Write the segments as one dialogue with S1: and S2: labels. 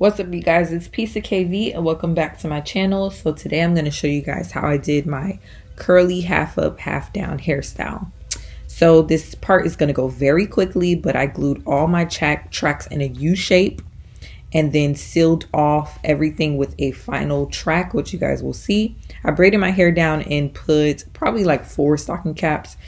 S1: What's up, you guys? It's Piece of KV and welcome back to my channel. So today I'm going to show you guys how I did my curly half up, half down hairstyle. So this part is going to go very quickly, but I glued all my tracks in a U shape and then sealed off everything with a final track, which you guys will see. I braided my hair down and put probably like 4 stocking caps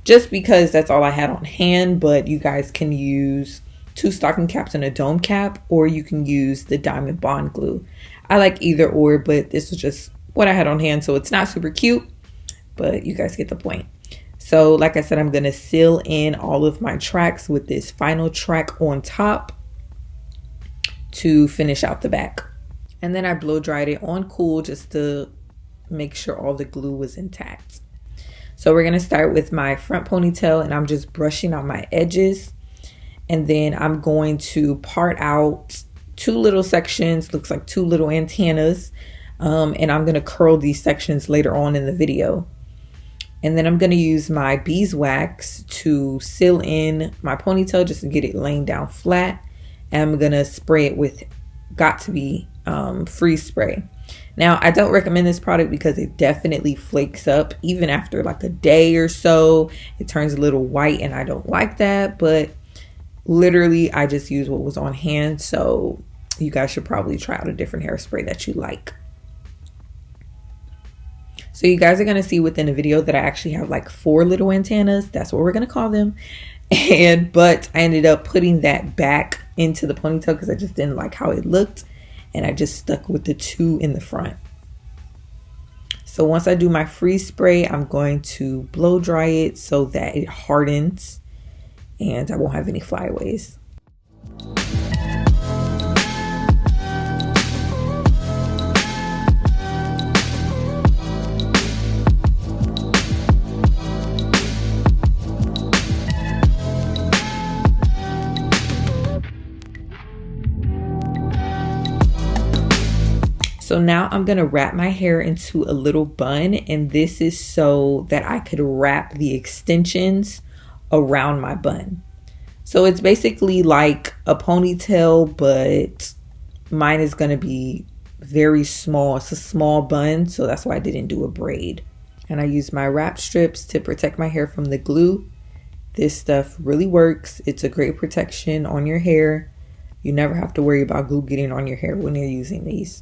S1: just because that's all I had on hand, but you guys can use 2 stocking caps and a dome cap, or you can use the diamond bond glue. I like either or, but this was just what I had on hand, so it's not super cute, but you guys get the point. So like I said, I'm going to seal in all of my tracks with this final track on top to finish out the back. And then I blow dried it on cool just to make sure all the glue was intact. So we're going to start with my front ponytail, and I'm just brushing out my edges. And then I'm going to part out 2 little sections, looks like 2 little antennas. And I'm going to curl these sections later on in the video. And then I'm going to use my beeswax to seal in my ponytail just to get it laying down flat. And I'm going to spray it with Got To Be freeze spray. Now, I don't recommend this product because it definitely flakes up even after like a day or so. It turns a little white and I don't like that, but literally, I just used what was on hand, so you guys should probably try out a different hairspray that you like. So you guys are going to see within the video that I actually have like 4 little antennas. That's what we're going to call them. But I ended up putting that back into the ponytail because I just didn't like how it looked. And I just stuck with the 2 in the front. So once I do my freeze spray, I'm going to blow dry it so that it hardens and I won't have any flyaways. So now I'm going to wrap my hair into a little bun, and this is so that I could wrap the extensions around my bun. So it's basically like a ponytail, but mine is going to be very small. It's a small bun, so that's why I didn't do a braid. And I use my wrap strips to protect my hair from the glue. This stuff really works. It's a great protection on your hair. You never have to worry about glue getting on your hair when you're using these.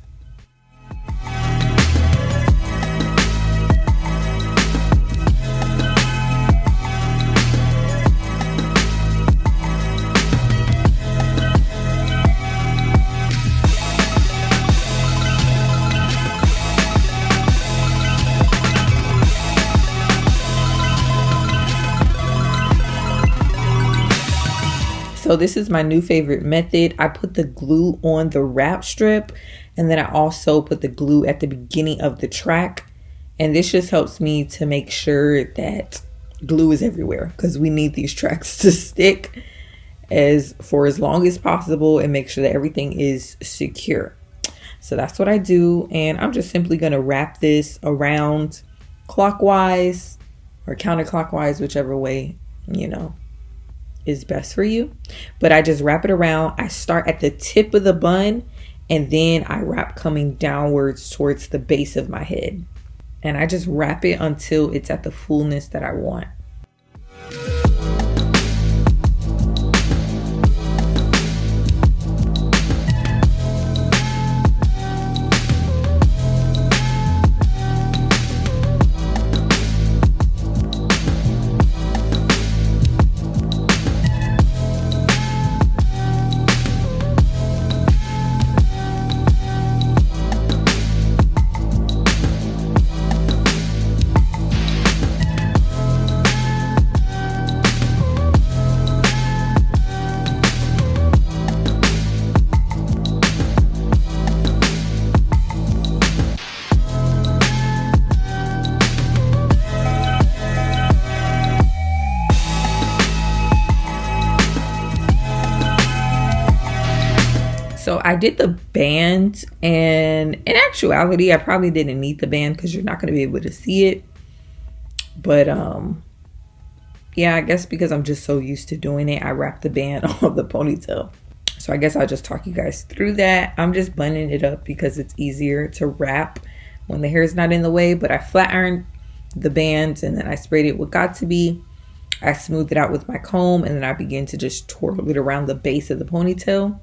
S1: So this is my new favorite method. I put the glue on the wrap strip, and then I also put the glue at the beginning of the track. And this just helps me to make sure that glue is everywhere, because we need these tracks to stick for as long as possible and make sure that everything is secure. So that's what I do. And I'm just simply going to wrap this around clockwise or counterclockwise, whichever way, is best for you. But I just wrap it around. I start at the tip of the bun, and then I wrap coming downwards towards the base of my head. And I just wrap it until it's at the fullness that I want. So I did the band, and in actuality, I probably didn't need the band because you're not going to be able to see it. But yeah, I guess because I'm just so used to doing it, I wrapped the band on the ponytail. So I guess I'll just talk you guys through that. I'm just bunning it up because it's easier to wrap when the hair is not in the way. But I flat ironed the bands and then I sprayed it with Got To Be. I smoothed it out with my comb and then I began to just twirl it around the base of the ponytail.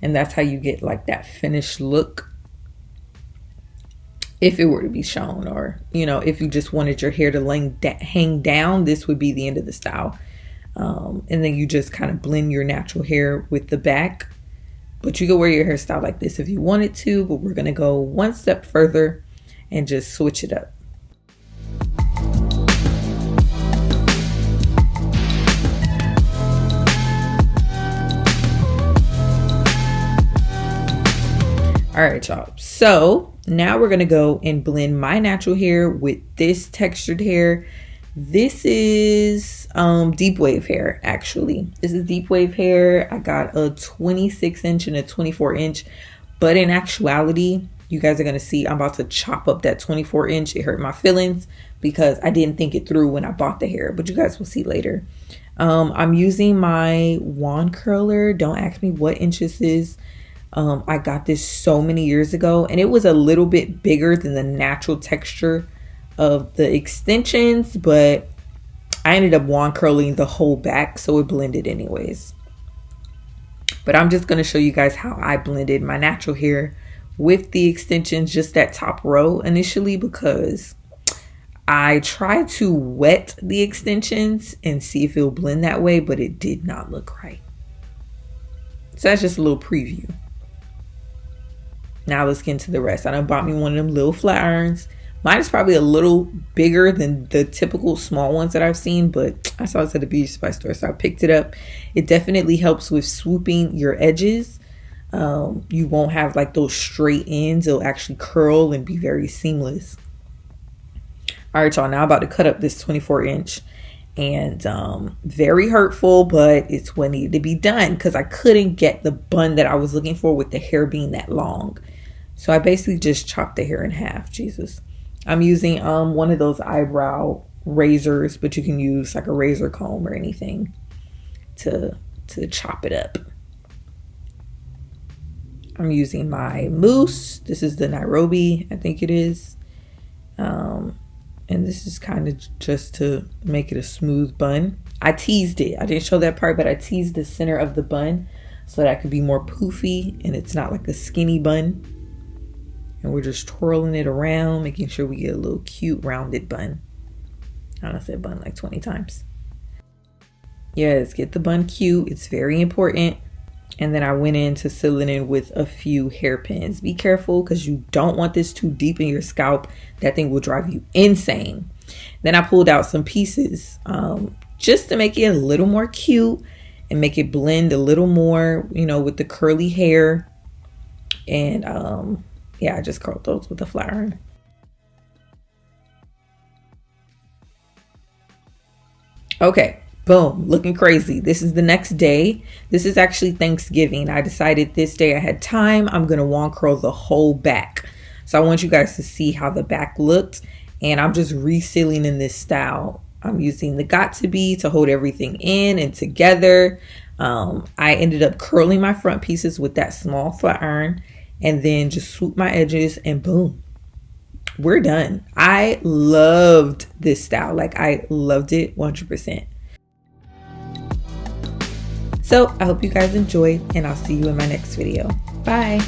S1: And that's how you get like that finished look. If it were to be shown, or, you know, if you just wanted your hair to hang down, this would be the end of the style. And then you just kind of blend your natural hair with the back. But you can wear your hairstyle like this if you wanted to, but we're going to go one step further and just switch it up. All right, y'all. So now we're going to go and blend my natural hair with this textured hair. This is deep wave hair, actually. This is deep wave hair. I got a 26 inch and a 24 inch. But in actuality, you guys are going to see I'm about to chop up that 24 inch. It hurt my feelings because I didn't think it through when I bought the hair. But you guys will see later. I'm using my wand curler. Don't ask me what inch this is. I got this so many years ago and it was a little bit bigger than the natural texture of the extensions, but I ended up wand curling the whole back so it blended anyways. But I'm just going to show you guys how I blended my natural hair with the extensions, just that top row initially, because I tried to wet the extensions and see if it'll blend that way, but it did not look right. So that's just a little preview. Now let's get into the rest. I done bought me one of them little flat irons. Mine is probably a little bigger than the typical small ones that I've seen, but I saw it at the beauty supply store, so I picked it up. It definitely helps with swooping your edges. You won't have like those straight ends. It'll actually curl and be very seamless. All right, y'all. Now I'm about to cut up this 24 inch. And very hurtful, but it's what needed to be done because I couldn't get the bun that I was looking for with the hair being that long. So I basically just chopped the hair in half. Jesus. I'm using one of those eyebrow razors, but you can use like a razor comb or anything to chop it up. I'm using my mousse. This is the Nairobi, I think it is. And this is kind of just to make it a smooth bun. I teased it. I didn't show that part, but I teased the center of the bun so that it could be more poofy and it's not like a skinny bun. And we're just twirling it around, making sure we get a little cute rounded bun. I don't know, I said bun like 20 times. Yes, get the bun cute. It's very important. And then I went into sealing it with a few hairpins. Be careful because you don't want this too deep in your scalp. That thing will drive you insane. Then I pulled out some pieces just to make it a little more cute and make it blend a little more, you know, with the curly hair. And yeah, I just curled those with a flat iron. Okay. Boom, looking crazy. This is the next day. This is actually Thanksgiving. I decided this day I had time. I'm going to wand curl the whole back. So I want you guys to see how the back looked. And I'm just resealing in this style. I'm using the Got To Be to hold everything in and together. I ended up curling my front pieces with that small flat iron and then just swoop my edges and boom, we're done. I loved this style. Like I loved it 100%. So I hope you guys enjoyed and I'll see you in my next video. Bye.